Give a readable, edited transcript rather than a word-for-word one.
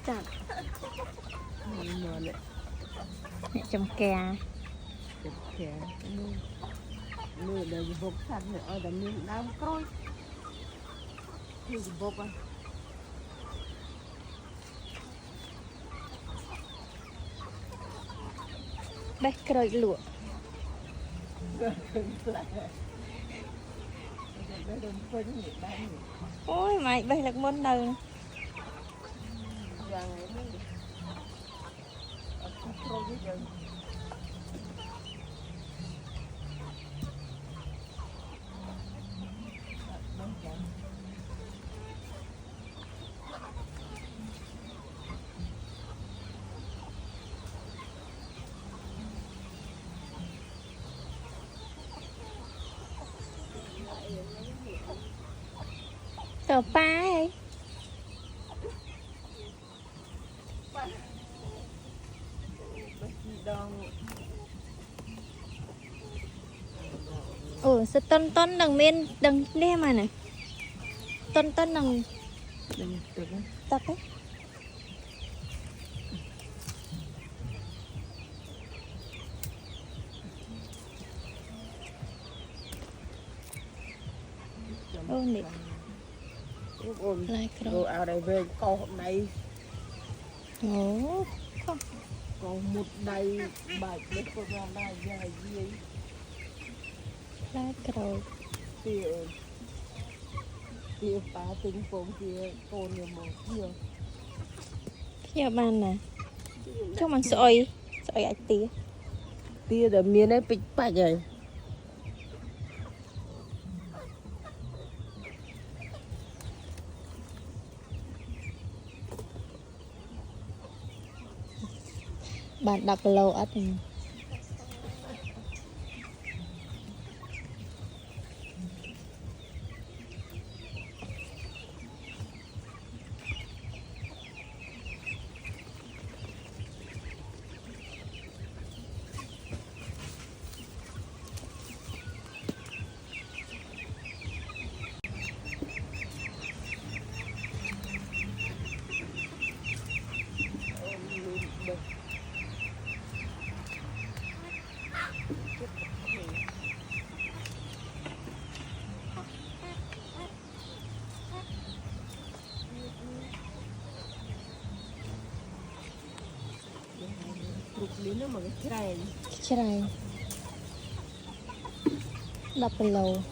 จัด ngon đấy เนี่ยจำแก chụp kìa nuôi đời vụt xanh này ở đầm miếng đau coi thì vụt à បេះក្រូចលក់ ôi mày bê lạc môn đầu vàng này mới ở khô với rừng tờ pa ấy sẽ tân tân đằng miên đằng đe mà này tân tân đằng tắc ấy ôn đi lại rồi ở đây về con này ồ còn một đầy bài biết con ra đây dài gì lại rồi tia tia phá tính phong tia con nhiều màu nhiều kia ban nè cho mình soi soi ai tía tia là miếng ấy bịch bạch rồi bạn đọc lâu ắt miếng nó mà cái này đọc lâu